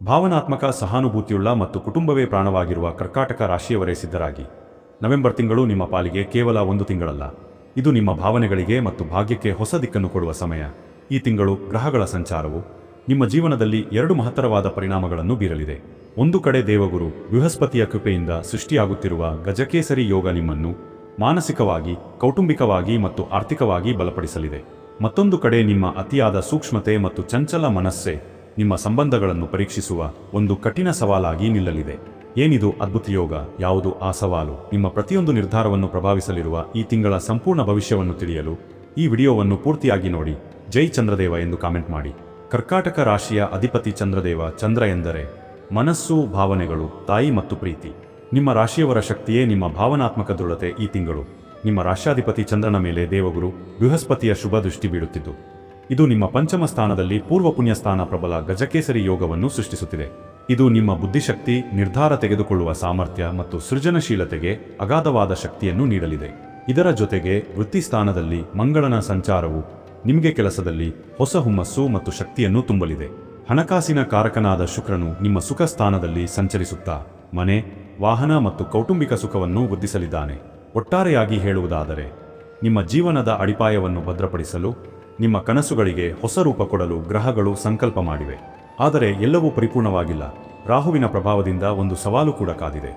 ಭಾವನಾತ್ಮಕ ಸಹಾನುಭೂತಿಯುಳ್ಳ ಮತ್ತು ಕುಟುಂಬವೇ ಪ್ರಾಣವಾಗಿರುವ ಕರ್ಕಾಟಕ ರಾಶಿಯವರೇ ಸಿದ್ಧರಾಗಿ. ನವೆಂಬರ್ ತಿಂಗಳು ನಿಮ್ಮ ಪಾಲಿಗೆ ಕೇವಲ ಒಂದು ತಿಂಗಳಲ್ಲ, ಇದು ನಿಮ್ಮ ಭಾವನೆಗಳಿಗೆ ಮತ್ತು ಭಾಗ್ಯಕ್ಕೆ ಹೊಸ ದಿಕ್ಕನ್ನು ಕೊಡುವ ಸಮಯ. ಈ ತಿಂಗಳು ಗ್ರಹಗಳ ಸಂಚಾರವು ನಿಮ್ಮ ಜೀವನದಲ್ಲಿ ಎರಡು ಮಹತ್ತರವಾದ ಪರಿಣಾಮಗಳನ್ನು ಬೀರಲಿದೆ. ಒಂದು ಕಡೆ ದೇವಗುರು ಬೃಹಸ್ಪತಿಯ ಕೃಪೆಯಿಂದ ಸೃಷ್ಟಿಯಾಗುತ್ತಿರುವ ಗಜಕೇಸರಿ ಯೋಗ ನಿಮ್ಮನ್ನು ಮಾನಸಿಕವಾಗಿ, ಕೌಟುಂಬಿಕವಾಗಿ ಮತ್ತು ಆರ್ಥಿಕವಾಗಿ ಬಲಪಡಿಸಲಿದೆ. ಮತ್ತೊಂದು ಕಡೆ ನಿಮ್ಮ ಅತಿಯಾದ ಸೂಕ್ಷ್ಮತೆ ಮತ್ತು ಚಂಚಲ ಮನಸ್ಸೇ ನಿಮ್ಮ ಸಂಬಂಧಗಳನ್ನು ಪರೀಕ್ಷಿಸುವ ಒಂದು ಕಠಿಣ ಸವಾಲಾಗಿ ನಿಲ್ಲಲಿದೆ. ಏನಿದು ಅದ್ಭುತ ಯೋಗ? ಯಾವುದು ಆ ಸವಾಲು? ನಿಮ್ಮ ಪ್ರತಿಯೊಂದು ನಿರ್ಧಾರವನ್ನು ಪ್ರಭಾವಿಸಲಿರುವ ಈ ತಿಂಗಳ ಸಂಪೂರ್ಣ ಭವಿಷ್ಯವನ್ನು ತಿಳಿಯಲು ಈ ವಿಡಿಯೋವನ್ನು ಪೂರ್ತಿಯಾಗಿ ನೋಡಿ. ಜೈ ಚಂದ್ರದೇವ ಎಂದು ಕಾಮೆಂಟ್ ಮಾಡಿ. ಕರ್ಕಾಟಕ ರಾಶಿಯ ಅಧಿಪತಿ ಚಂದ್ರದೇವ. ಚಂದ್ರ ಎಂದರೆ ಮನಸ್ಸು, ಭಾವನೆಗಳು, ತಾಯಿ ಮತ್ತು ಪ್ರೀತಿ. ನಿಮ್ಮ ರಾಶಿಯವರ ಶಕ್ತಿಯೇ ನಿಮ್ಮ ಭಾವನಾತ್ಮಕ ದೃಢತೆ. ಈ ತಿಂಗಳು ನಿಮ್ಮ ರಾಶ್ಯಾಧಿಪತಿ ಚಂದ್ರನ ಮೇಲೆ ದೇವಗುರು ಬೃಹಸ್ಪತಿಯ ಶುಭ ದೃಷ್ಟಿ ಬೀಳುತ್ತಿದ್ದು, ಇದು ನಿಮ್ಮ ಪಂಚಮ ಸ್ಥಾನದಲ್ಲಿ ಪೂರ್ವ ಪುಣ್ಯಸ್ಥಾನ ಪ್ರಬಲ ಗಜಕೇಸರಿ ಯೋಗವನ್ನು ಸೃಷ್ಟಿಸುತ್ತಿದೆ. ಇದು ನಿಮ್ಮ ಬುದ್ಧಿಶಕ್ತಿ, ನಿರ್ಧಾರ ತೆಗೆದುಕೊಳ್ಳುವ ಸಾಮರ್ಥ್ಯ ಮತ್ತು ಸೃಜನಶೀಲತೆಗೆ ಅಗಾಧವಾದ ಶಕ್ತಿಯನ್ನು ನೀಡಲಿದೆ. ಇದರ ಜೊತೆಗೆ ವೃತ್ತಿ ಸ್ಥಾನದಲ್ಲಿ ಮಂಗಳನ ಸಂಚಾರವು ನಿಮಗೆ ಕೆಲಸದಲ್ಲಿ ಹೊಸ ಹುಮ್ಮಸ್ಸು ಮತ್ತು ಶಕ್ತಿಯನ್ನು ತುಂಬಲಿದೆ. ಹಣಕಾಸಿನ ಕಾರಕನಾದ ಶುಕ್ರನು ನಿಮ್ಮ ಸುಖ ಸ್ಥಾನದಲ್ಲಿ ಸಂಚರಿಸುತ್ತಾ ಮನೆ, ವಾಹನ ಮತ್ತು ಕೌಟುಂಬಿಕ ಸುಖವನ್ನು ವೃದ್ಧಿಸಲಿದ್ದಾನೆ. ಒಟ್ಟಾರೆಯಾಗಿ ಹೇಳುವುದಾದರೆ, ನಿಮ್ಮ ಜೀವನದ ಅಡಿಪಾಯವನ್ನು ಭದ್ರಪಡಿಸಲು, ನಿಮ್ಮ ಕನಸುಗಳಿಗೆ ಹೊಸ ರೂಪ ಕೊಡಲು ಗ್ರಹಗಳು ಸಂಕಲ್ಪ ಮಾಡಿವೆ. ಆದರೆ ಎಲ್ಲವೂ ಪರಿಪೂರ್ಣವಾಗಿಲ್ಲ. ರಾಹುವಿನ ಪ್ರಭಾವದಿಂದ ಒಂದು ಸವಾಲು ಕೂಡ ಕಾದಿದೆ.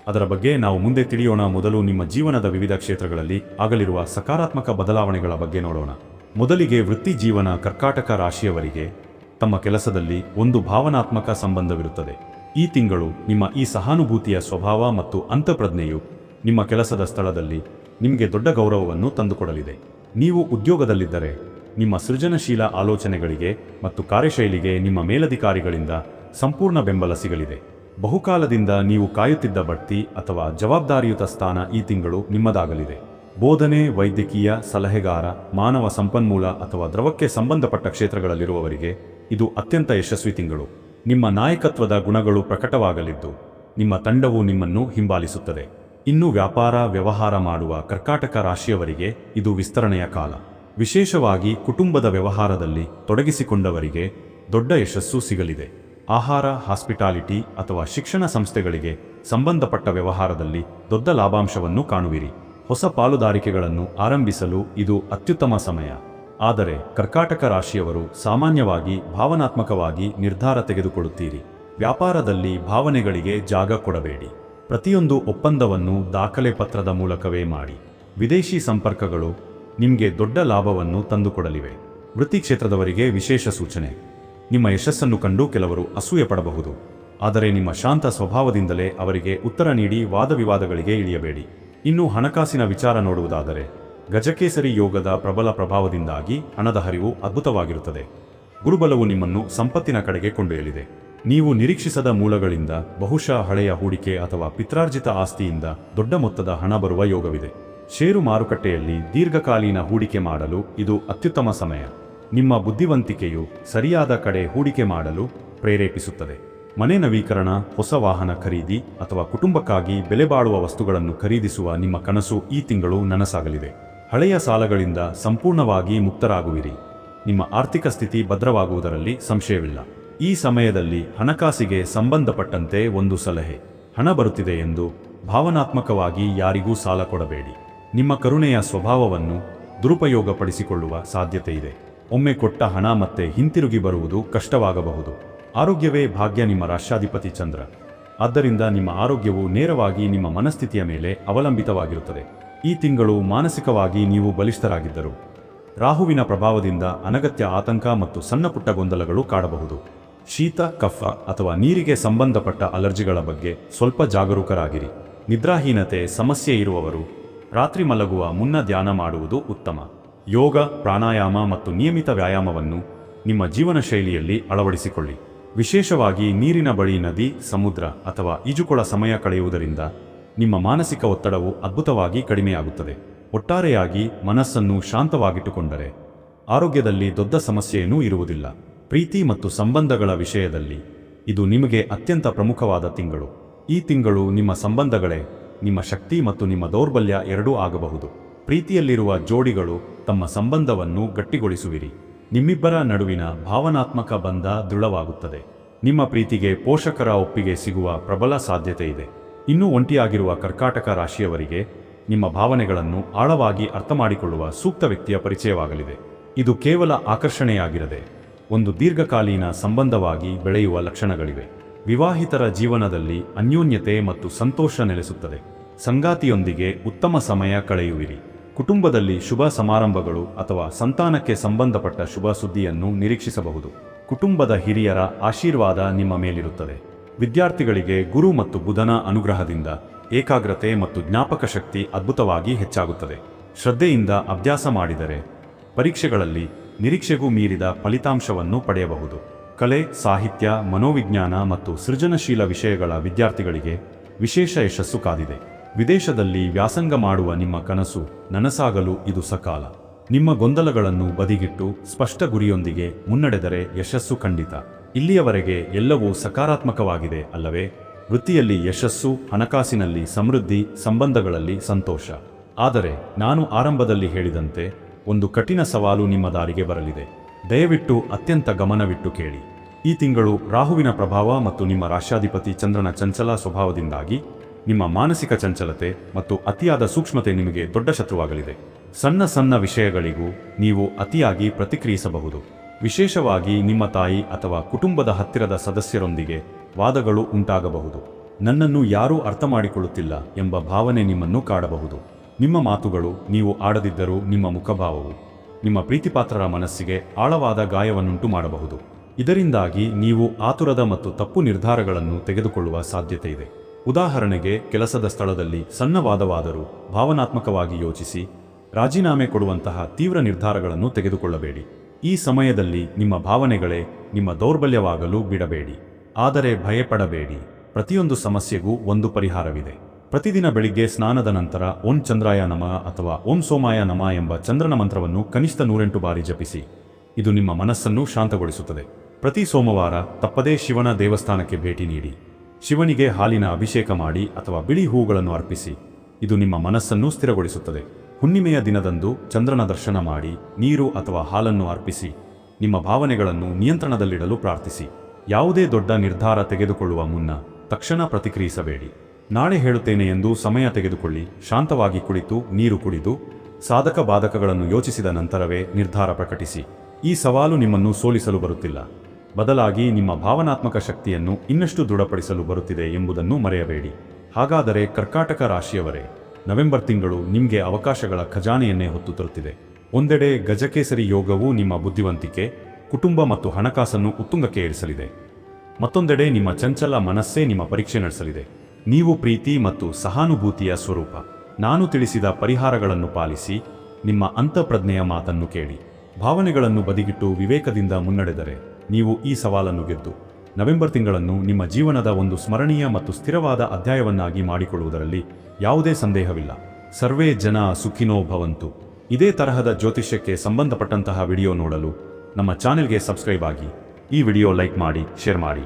ಅದರ ಬಗ್ಗೆ ನಾವು ಮುಂದೆ ತಿಳಿಯೋಣ. ಮೊದಲು ನಿಮ್ಮ ಜೀವನದ ವಿವಿಧ ಕ್ಷೇತ್ರಗಳಲ್ಲಿ ಆಗಲಿರುವ ಸಕಾರಾತ್ಮಕ ಬದಲಾವಣೆಗಳ ಬಗ್ಗೆ ನೋಡೋಣ. ಮೊದಲಿಗೆ ವೃತ್ತಿ ಜೀವನ. ಕರ್ಕಾಟಕ ರಾಶಿಯವರಿಗೆ ತಮ್ಮ ಕೆಲಸದಲ್ಲಿ ಒಂದು ಭಾವನಾತ್ಮಕ ಸಂಬಂಧವಿರುತ್ತದೆ. ಈ ತಿಂಗಳು ನಿಮ್ಮ ಈ ಸಹಾನುಭೂತಿಯ ಸ್ವಭಾವ ಮತ್ತು ಅಂತಃಪ್ರಜ್ಞೆಯು ನಿಮ್ಮ ಕೆಲಸದ ಸ್ಥಳದಲ್ಲಿ ನಿಮಗೆ ದೊಡ್ಡ ಗೌರವವನ್ನು ತಂದುಕೊಡಲಿದೆ. ನೀವು ಉದ್ಯೋಗದಲ್ಲಿದ್ದರೆ ನಿಮ್ಮ ಸೃಜನಶೀಲ ಆಲೋಚನೆಗಳಿಗೆ ಮತ್ತು ಕಾರ್ಯಶೈಲಿಗೆ ನಿಮ್ಮ ಮೇಲಧಿಕಾರಿಗಳಿಂದ ಸಂಪೂರ್ಣ ಬೆಂಬಲ ಸಿಗಲಿದೆ. ಬಹುಕಾಲದಿಂದ ನೀವು ಕಾಯುತ್ತಿದ್ದ ಬಡ್ತಿ ಅಥವಾ ಜವಾಬ್ದಾರಿಯುತ ಸ್ಥಾನ ಈ ತಿಂಗಳು ನಿಮ್ಮದಾಗಲಿದೆ. ಬೋಧನೆ, ವೈದ್ಯಕೀಯ ಸಲಹೆಗಾರ, ಮಾನವ ಸಂಪನ್ಮೂಲ ಅಥವಾ ದ್ರವಕ್ಕೆ ಸಂಬಂಧಪಟ್ಟ ಕ್ಷೇತ್ರಗಳಲ್ಲಿರುವವರಿಗೆ ಇದು ಅತ್ಯಂತ ಯಶಸ್ವಿ ತಿಂಗಳು. ನಿಮ್ಮ ನಾಯಕತ್ವದ ಗುಣಗಳು ಪ್ರಕಟವಾಗಲಿದ್ದು, ನಿಮ್ಮ ತಂಡವು ನಿಮ್ಮನ್ನು ಹಿಂಬಾಲಿಸುತ್ತದೆ. ಇನ್ನು ವ್ಯಾಪಾರ, ವ್ಯವಹಾರ ಮಾಡುವ ಕರ್ಕಾಟಕ ರಾಶಿಯವರಿಗೆ ಇದು ವಿಸ್ತರಣೆಯ ಕಾಲ. ವಿಶೇಷವಾಗಿ ಕುಟುಂಬದ ವ್ಯವಹಾರದಲ್ಲಿ ತೊಡಗಿಸಿಕೊಂಡವರಿಗೆ ದೊಡ್ಡ ಯಶಸ್ಸು ಸಿಗಲಿದೆ. ಆಹಾರ, ಹಾಸ್ಪಿಟಾಲಿಟಿ ಅಥವಾ ಶಿಕ್ಷಣ ಸಂಸ್ಥೆಗಳಿಗೆ ಸಂಬಂಧಪಟ್ಟ ವ್ಯವಹಾರದಲ್ಲಿ ದೊಡ್ಡ ಲಾಭಾಂಶವನ್ನು ಕಾಣುವಿರಿ. ಹೊಸ ಪಾಲುದಾರಿಕೆಗಳನ್ನು ಆರಂಭಿಸಲು ಇದು ಅತ್ಯುತ್ತಮ ಸಮಯ. ಆದರೆ ಕರ್ಕಾಟಕ ರಾಶಿಯವರು ಸಾಮಾನ್ಯವಾಗಿ ಭಾವನಾತ್ಮಕವಾಗಿ ನಿರ್ಧಾರ ತೆಗೆದುಕೊಳ್ಳುತ್ತೀರಿ. ವ್ಯಾಪಾರದಲ್ಲಿ ಭಾವನೆಗಳಿಗೆ ಜಾಗ ಕೊಡಬೇಡಿ. ಪ್ರತಿಯೊಂದು ಒಪ್ಪಂದವನ್ನು ದಾಖಲೆ ಪತ್ರದ ಮೂಲಕವೇ ಮಾಡಿ. ವಿದೇಶಿ ಸಂಪರ್ಕಗಳು ನಿಮಗೆ ದೊಡ್ಡ ಲಾಭವನ್ನು ತಂದುಕೊಡಲಿವೆ. ವೃತ್ತಿ ಕ್ಷೇತ್ರದವರಿಗೆ ವಿಶೇಷ ಸೂಚನೆ. ನಿಮ್ಮ ಯಶಸ್ಸನ್ನು ಕಂಡು ಕೆಲವರು ಅಸೂಯೆ ಪಡಬಹುದು. ಆದರೆ ನಿಮ್ಮ ಶಾಂತ ಸ್ವಭಾವದಿಂದಲೇ ಅವರಿಗೆ ಉತ್ತರ ನೀಡಿ ವಾದವಿವಾದಗಳಿಗೆ ಇಳಿಯಬೇಡಿ. ಇನ್ನು ಹಣಕಾಸಿನ ವಿಚಾರ ನೋಡುವುದಾದರೆ, ಗಜಕೇಸರಿ ಯೋಗದ ಪ್ರಬಲ ಪ್ರಭಾವದಿಂದಾಗಿ ಹಣದ ಹರಿವು ಅದ್ಭುತವಾಗಿರುತ್ತದೆ. ಗುರುಬಲವು ನಿಮ್ಮನ್ನು ಸಂಪತ್ತಿನ ಕಡೆಗೆ ಕೊಂಡೊಯ್ಯಲಿದೆ. ನೀವು ನಿರೀಕ್ಷಿಸದ ಮೂಲಗಳಿಂದ, ಬಹುಶಃ ಹಳೆಯ ಹೂಡಿಕೆ ಅಥವಾ ಪಿತ್ರಾರ್ಜಿತ ಆಸ್ತಿಯಿಂದ ದೊಡ್ಡ ಮೊತ್ತದ ಹಣ ಬರುವ ಯೋಗವಿದೆ. ಷೇರು ಮಾರುಕಟ್ಟೆಯಲ್ಲಿ ದೀರ್ಘಕಾಲೀನ ಹೂಡಿಕೆ ಮಾಡಲು ಇದು ಅತ್ಯುತ್ತಮ ಸಮಯ. ನಿಮ್ಮ ಬುದ್ಧಿವಂತಿಕೆಯು ಸರಿಯಾದ ಕಡೆ ಹೂಡಿಕೆ ಮಾಡಲು ಪ್ರೇರೇಪಿಸುತ್ತದೆ. ಮನೆ ನವೀಕರಣ, ಹೊಸ ವಾಹನ ಖರೀದಿ ಅಥವಾ ಕುಟುಂಬಕ್ಕಾಗಿ ಬೆಲೆಬಾಳುವ ವಸ್ತುಗಳನ್ನು ಖರೀದಿಸುವ ನಿಮ್ಮ ಕನಸು ಈ ತಿಂಗಳು ನನಸಾಗಲಿದೆ. ಹಳೆಯ ಸಾಲಗಳಿಂದ ಸಂಪೂರ್ಣವಾಗಿ ಮುಕ್ತರಾಗುವಿರಿ. ನಿಮ್ಮ ಆರ್ಥಿಕ ಸ್ಥಿತಿ ಭದ್ರವಾಗುವುದರಲ್ಲಿ ಸಂಶಯವಿಲ್ಲ. ಈ ಸಮಯದಲ್ಲಿ ಹಣಕಾಸಿಗೆ ಸಂಬಂಧಪಟ್ಟಂತೆ ಒಂದು ಸಲಹೆ. ಹಣ ಬರುತ್ತಿದೆ ಎಂದು ಭಾವನಾತ್ಮಕವಾಗಿ ಯಾರಿಗೂ ಸಾಲ ಕೊಡಬೇಡಿ. ನಿಮ್ಮ ಕರುಣೆಯ ಸ್ವಭಾವವನ್ನು ದುರುಪಯೋಗಪಡಿಸಿಕೊಳ್ಳುವ ಸಾಧ್ಯತೆ ಇದೆ. ಒಮ್ಮೆ ಕೊಟ್ಟ ಹಣ ಮತ್ತೆ ಹಿಂತಿರುಗಿ ಬರುವುದು ಕಷ್ಟವಾಗಬಹುದು. ಆರೋಗ್ಯವೇ ಭಾಗ್ಯ. ನಿಮ್ಮ ರಾಶ್ಯಾಧಿಪತಿ ಚಂದ್ರ. ಆದ್ದರಿಂದ ನಿಮ್ಮ ಆರೋಗ್ಯವು ನೇರವಾಗಿ ನಿಮ್ಮ ಮನಸ್ಥಿತಿಯ ಮೇಲೆ ಅವಲಂಬಿತವಾಗಿರುತ್ತದೆ. ಈ ತಿಂಗಳು ಮಾನಸಿಕವಾಗಿ ನೀವು ಬಲಿಷ್ಠರಾಗಿದ್ದರು. ರಾಹುವಿನ ಪ್ರಭಾವದಿಂದ ಅನಗತ್ಯ ಆತಂಕ ಮತ್ತು ಸಣ್ಣಪುಟ್ಟ ಗೊಂದಲಗಳು ಕಾಡಬಹುದು. ಶೀತ, ಕಫ ಅಥವಾ ನೀರಿಗೆ ಸಂಬಂಧಪಟ್ಟ ಅಲರ್ಜಿಗಳ ಬಗ್ಗೆ ಸ್ವಲ್ಪ ಜಾಗರೂಕರಾಗಿರಿ. ನಿದ್ರಾಹೀನತೆ ಸಮಸ್ಯೆ ಇರುವವರು ರಾತ್ರಿ ಮಲಗುವ ಮುನ್ನ ಧ್ಯಾನ ಮಾಡುವುದು ಉತ್ತಮ. ಯೋಗ, ಪ್ರಾಣಾಯಾಮ ಮತ್ತು ನಿಯಮಿತ ವ್ಯಾಯಾಮವನ್ನು ನಿಮ್ಮ ಜೀವನ ಶೈಲಿಯಲ್ಲಿ ಅಳವಡಿಸಿಕೊಳ್ಳಿ. ವಿಶೇಷವಾಗಿ ನೀರಿನ ಬಳಿ ನದಿ, ಸಮುದ್ರ ಅಥವಾ ಈಜುಕೊಳ ಸಮಯ ಕಳೆಯುವುದರಿಂದ ನಿಮ್ಮ ಮಾನಸಿಕ ಒತ್ತಡವು ಅದ್ಭುತವಾಗಿ ಕಡಿಮೆಯಾಗುತ್ತದೆ. ಒಟ್ಟಾರೆಯಾಗಿ ಮನಸ್ಸನ್ನು ಶಾಂತವಾಗಿಟ್ಟುಕೊಂಡರೆ ಆರೋಗ್ಯದಲ್ಲಿ ದೊಡ್ಡ ಸಮಸ್ಯೆಯೇನೂ ಇರುವುದಿಲ್ಲ. ಪ್ರೀತಿ ಮತ್ತು ಸಂಬಂಧಗಳ ವಿಷಯದಲ್ಲಿ ಇದು ನಿಮಗೆ ಅತ್ಯಂತ ಪ್ರಮುಖವಾದ ತಿಂಗಳು. ಈ ತಿಂಗಳು ನಿಮ್ಮ ಸಂಬಂಧಗಳೇ ನಿಮ್ಮ ಶಕ್ತಿ ಮತ್ತು ನಿಮ್ಮ ದೌರ್ಬಲ್ಯ ಎರಡೂ ಆಗಬಹುದು. ಪ್ರೀತಿಯಲ್ಲಿರುವ ಜೋಡಿಗಳು ತಮ್ಮ ಸಂಬಂಧವನ್ನು ಗಟ್ಟಿಗೊಳಿಸುವಿರಿ. ನಿಮ್ಮಿಬ್ಬರ ನಡುವಿನ ಭಾವನಾತ್ಮಕ ಬಂಧ ದೃಢವಾಗುತ್ತದೆ. ನಿಮ್ಮ ಪ್ರೀತಿಗೆ ಪೋಷಕರ ಒಪ್ಪಿಗೆ ಸಿಗುವ ಪ್ರಬಲ ಸಾಧ್ಯತೆ ಇದೆ. ಇನ್ನೂ ಒಂಟಿಯಾಗಿರುವ ಕರ್ಕಾಟಕ ರಾಶಿಯವರಿಗೆ ನಿಮ್ಮ ಭಾವನೆಗಳನ್ನು ಆಳವಾಗಿ ಅರ್ಥಮಾಡಿಕೊಳ್ಳುವ ಸೂಕ್ತ ವ್ಯಕ್ತಿಯ ಪರಿಚಯವಾಗಲಿದೆ. ಇದು ಕೇವಲ ಆಕರ್ಷಣೆಯಾಗಿರದೆ ಒಂದು ದೀರ್ಘಕಾಲೀನ ಸಂಬಂಧವಾಗಿ ಬೆಳೆಯುವ ಲಕ್ಷಣಗಳಿವೆ. ವಿವಾಹಿತರ ಜೀವನದಲ್ಲಿ ಅನ್ಯೋನ್ಯತೆ ಮತ್ತು ಸಂತೋಷ ನೆಲೆಸುತ್ತದೆ. ಸಂಗಾತಿಯೊಂದಿಗೆ ಉತ್ತಮ ಸಮಯ ಕಳೆಯುವಿರಿ. ಕುಟುಂಬದಲ್ಲಿ ಶುಭ ಸಮಾರಂಭಗಳು ಅಥವಾ ಸಂತಾನಕ್ಕೆ ಸಂಬಂಧಪಟ್ಟ ಶುಭ ಸುದ್ದಿಯನ್ನು ನಿರೀಕ್ಷಿಸಬಹುದು. ಕುಟುಂಬದ ಹಿರಿಯರ ಆಶೀರ್ವಾದ ನಿಮ್ಮ ಮೇಲಿರುತ್ತದೆ. ವಿದ್ಯಾರ್ಥಿಗಳಿಗೆ ಗುರು ಮತ್ತು ಬುಧನ ಅನುಗ್ರಹದಿಂದ ಏಕಾಗ್ರತೆ ಮತ್ತು ಜ್ಞಾಪಕ ಶಕ್ತಿ ಅದ್ಭುತವಾಗಿ ಹೆಚ್ಚಾಗುತ್ತದೆ. ಶ್ರದ್ಧೆಯಿಂದ ಅಭ್ಯಾಸ ಮಾಡಿದರೆ ಪರೀಕ್ಷೆಗಳಲ್ಲಿ ನಿರೀಕ್ಷೆಗೂ ಮೀರಿದ ಫಲಿತಾಂಶವನ್ನು ಪಡೆಯಬಹುದು. ಕಲೆ, ಸಾಹಿತ್ಯ, ಮನೋವಿಜ್ಞಾನ ಮತ್ತು ಸೃಜನಶೀಲ ವಿಷಯಗಳ ವಿದ್ಯಾರ್ಥಿಗಳಿಗೆ ವಿಶೇಷ ಯಶಸ್ಸು ಕಾದಿದೆ. ವಿದೇಶದಲ್ಲಿ ವ್ಯಾಸಂಗ ಮಾಡುವ ನಿಮ್ಮ ಕನಸು ನನಸಾಗಲು ಇದು ಸಕಾಲ. ನಿಮ್ಮ ಗೊಂದಲಗಳನ್ನು ಬದಿಗಿಟ್ಟು ಸ್ಪಷ್ಟ ಗುರಿಯೊಂದಿಗೆ ಮುನ್ನಡೆದರೆ ಯಶಸ್ಸು ಖಂಡಿತ. ಇಲ್ಲಿಯವರೆಗೆ ಎಲ್ಲವೂ ಸಕಾರಾತ್ಮಕವಾಗಿದೆ ಅಲ್ಲವೇ? ವೃತ್ತಿಯಲ್ಲಿ ಯಶಸ್ಸು, ಹಣಕಾಸಿನಲ್ಲಿ ಸಮೃದ್ಧಿ, ಸಂಬಂಧಗಳಲ್ಲಿ ಸಂತೋಷ. ಆದರೆ ನಾನು ಆರಂಭದಲ್ಲಿ ಹೇಳಿದಂತೆ ಒಂದು ಕಠಿಣ ಸವಾಲು ನಿಮ್ಮ ದಾರಿಗೆ ಬರಲಿದೆ. ದಯವಿಟ್ಟು ಅತ್ಯಂತ ಗಮನವಿಟ್ಟು ಕೇಳಿ. ಈ ತಿಂಗಳು ರಾಹುವಿನ ಪ್ರಭಾವ ಮತ್ತು ನಿಮ್ಮ ರಾಶ್ಯಾಧಿಪತಿ ಚಂದ್ರನ ಚಂಚಲ ಸ್ವಭಾವದಿಂದಾಗಿ ನಿಮ್ಮ ಮಾನಸಿಕ ಚಂಚಲತೆ ಮತ್ತು ಅತಿಯಾದ ಸೂಕ್ಷ್ಮತೆ ನಿಮಗೆ ದೊಡ್ಡ ಶತ್ರುವಾಗಲಿದೆ. ಸಣ್ಣ ಸಣ್ಣ ವಿಷಯಗಳಿಗೂ ನೀವು ಅತಿಯಾಗಿ ಪ್ರತಿಕ್ರಿಯಿಸಬಹುದು. ವಿಶೇಷವಾಗಿ ನಿಮ್ಮ ತಾಯಿ ಅಥವಾ ಕುಟುಂಬದ ಹತ್ತಿರದ ಸದಸ್ಯರೊಂದಿಗೆ ವಾದಗಳು ಉಂಟಾಗಬಹುದು. ನನ್ನನ್ನು ಯಾರೂ ಅರ್ಥ ಮಾಡಿಕೊಳ್ಳುತ್ತಿಲ್ಲ ಎಂಬ ಭಾವನೆ ನಿಮ್ಮನ್ನು ಕಾಡಬಹುದು. ನಿಮ್ಮ ಮಾತುಗಳು ನೀವು ಆಡದಿದ್ದರೂ ನಿಮ್ಮ ಮುಖಭಾವವು ನಿಮ್ಮ ಪ್ರೀತಿಪಾತ್ರರ ಮನಸ್ಸಿಗೆ ಆಳವಾದ ಗಾಯವನ್ನುಂಟು ಮಾಡಬಹುದು. ಇದರಿಂದಾಗಿ ನೀವು ಆತುರದ ಮತ್ತು ತಪ್ಪು ನಿರ್ಧಾರಗಳನ್ನು ತೆಗೆದುಕೊಳ್ಳುವ ಸಾಧ್ಯತೆ ಇದೆ. ಉದಾಹರಣೆಗೆ, ಕೆಲಸದ ಸ್ಥಳದಲ್ಲಿ ಸಣ್ಣ ವಾದವಾದರೂ ಭಾವನಾತ್ಮಕವಾಗಿ ಯೋಚಿಸಿ ರಾಜೀನಾಮೆ ಕೊಡುವಂತಹ ತೀವ್ರ ನಿರ್ಧಾರಗಳನ್ನು ತೆಗೆದುಕೊಳ್ಳಬೇಡಿ. ಈ ಸಮಯದಲ್ಲಿ ನಿಮ್ಮ ಭಾವನೆಗಳೇ ನಿಮ್ಮ ದೌರ್ಬಲ್ಯವಾಗಲು ಬಿಡಬೇಡಿ. ಆದರೆ ಭಯಪಡಬೇಡಿ. ಪ್ರತಿಯೊಂದು ಸಮಸ್ಯೆಗೂ ಒಂದು ಪರಿಹಾರವಿದೆ. ಪ್ರತಿದಿನ ಬೆಳಿಗ್ಗೆ ಸ್ನಾನದ ನಂತರ ಓಂ ಚಂದ್ರಾಯ ನಮಃ ಅಥವಾ ಓಂ ಸೋಮಾಯ ನಮಃ ಎಂಬ ಚಂದ್ರನ ಮಂತ್ರವನ್ನು ಕನಿಷ್ಠ 108 ಬಾರಿ ಜಪಿಸಿ. ಇದು ನಿಮ್ಮ ಮನಸ್ಸನ್ನು ಶಾಂತಗೊಳಿಸುತ್ತದೆ. ಪ್ರತಿ ಸೋಮವಾರ ತಪ್ಪದೇ ಶಿವನ ದೇವಸ್ಥಾನಕ್ಕೆ ಭೇಟಿ ನೀಡಿ. ಶಿವನಿಗೆ ಹಾಲಿನ ಅಭಿಷೇಕ ಮಾಡಿ ಅಥವಾ ಬಿಳಿ ಹೂಗಳನ್ನು ಅರ್ಪಿಸಿ. ಇದು ನಿಮ್ಮ ಮನಸ್ಸನ್ನು ಸ್ಥಿರಗೊಳಿಸುತ್ತದೆ. ಹುಣ್ಣಿಮೆಯ ದಿನದಂದು ಚಂದ್ರನ ದರ್ಶನ ಮಾಡಿ ನೀರು ಅಥವಾ ಹಾಲನ್ನು ಅರ್ಪಿಸಿ. ನಿಮ್ಮ ಭಾವನೆಗಳನ್ನು ನಿಯಂತ್ರಣದಲ್ಲಿಡಲು ಪ್ರಾರ್ಥಿಸಿ. ಯಾವುದೇ ದೊಡ್ಡ ನಿರ್ಧಾರ ತೆಗೆದುಕೊಳ್ಳುವ ಮುನ್ನ ತಕ್ಷಣ ಪ್ರತಿಕ್ರಿಯಿಸಬೇಡಿ. ನಾಳೆ ಹೇಳುತ್ತೇನೆ ಎಂದು ಸಮಯ ತೆಗೆದುಕೊಳ್ಳಿ. ಶಾಂತವಾಗಿ ಕುಳಿತು ನೀರು ಕುಡಿದು ಸಾಧಕ ಬಾಧಕಗಳನ್ನು ಯೋಚಿಸಿದ ನಂತರವೇ ನಿರ್ಧಾರ ಪ್ರಕಟಿಸಿ. ಈ ಸವಾಲು ನಿಮ್ಮನ್ನು ಸೋಲಿಸಲು ಬರುತ್ತಿಲ್ಲ, ಬದಲಾಗಿ ನಿಮ್ಮ ಭಾವನಾತ್ಮಕ ಶಕ್ತಿಯನ್ನು ಇನ್ನಷ್ಟು ದೃಢಪಡಿಸಲು ಬರುತ್ತಿದೆ ಎಂಬುದನ್ನು ಮರೆಯಬೇಡಿ. ಹಾಗಾದರೆ ಕರ್ಕಾಟಕ ರಾಶಿಯವರೇ, ನವೆಂಬರ್ ತಿಂಗಳು ನಿಮಗೆ ಅವಕಾಶಗಳ ಖಜಾನೆಯನ್ನೇ ಹೊತ್ತು ತರುತ್ತಿದೆ. ಒಂದೆಡೆ ಗಜಕೇಸರಿ ಯೋಗವು ನಿಮ್ಮ ಬುದ್ಧಿವಂತಿಕೆ, ಕುಟುಂಬ ಮತ್ತು ಹಣಕಾಸನ್ನು ಉತ್ತುಂಗಕ್ಕೆ ಏರಿಸಲಿದೆ. ಮತ್ತೊಂದೆಡೆ ನಿಮ್ಮ ಚಂಚಲ ಮನಸ್ಸೇ ನಿಮ್ಮ ಪರೀಕ್ಷೆ ನಡೆಸಲಿದೆ. ನೀವು ಪ್ರೀತಿ ಮತ್ತು ಸಹಾನುಭೂತಿಯ ಸ್ವರೂಪ. ನಾನು ತಿಳಿಸಿದ ಪರಿಹಾರಗಳನ್ನು ಪಾಲಿಸಿ ನಿಮ್ಮ ಅಂತಃಪ್ರಜ್ಞೆಯ ಮಾತನ್ನು ಕೇಳಿ. ಭಾವನೆಗಳನ್ನು ಬದಿಗಿಟ್ಟು ವಿವೇಕದಿಂದ ಮುನ್ನಡೆದರೆ ನೀವು ಈ ಸವಾಲನ್ನು ಗೆದ್ದು ನವೆಂಬರ್ ತಿಂಗಳನ್ನು ನಿಮ್ಮ ಜೀವನದ ಒಂದು ಸ್ಮರಣೀಯ ಮತ್ತು ಸ್ಥಿರವಾದ ಅಧ್ಯಾಯವನ್ನಾಗಿ ಮಾಡಿಕೊಳ್ಳುವುದರಲ್ಲಿ ಯಾವುದೇ ಸಂದೇಹವಿಲ್ಲ. ಸರ್ವೇ ಜನ ಸುಖಿನೋ ಭವಂತು. ಇದೇ ತರಹದ ಜ್ಯೋತಿಷ್ಯಕ್ಕೆ ಸಂಬಂಧಪಟ್ಟಂತಹ ವಿಡಿಯೋ ನೋಡಲು ನಮ್ಮ ಚಾನೆಲ್ಗೆ ಸಬ್ಸ್ಕ್ರೈಬ್ ಆಗಿ. ಈ ವಿಡಿಯೋ ಲೈಕ್ ಮಾಡಿ, ಶೇರ್ ಮಾಡಿ.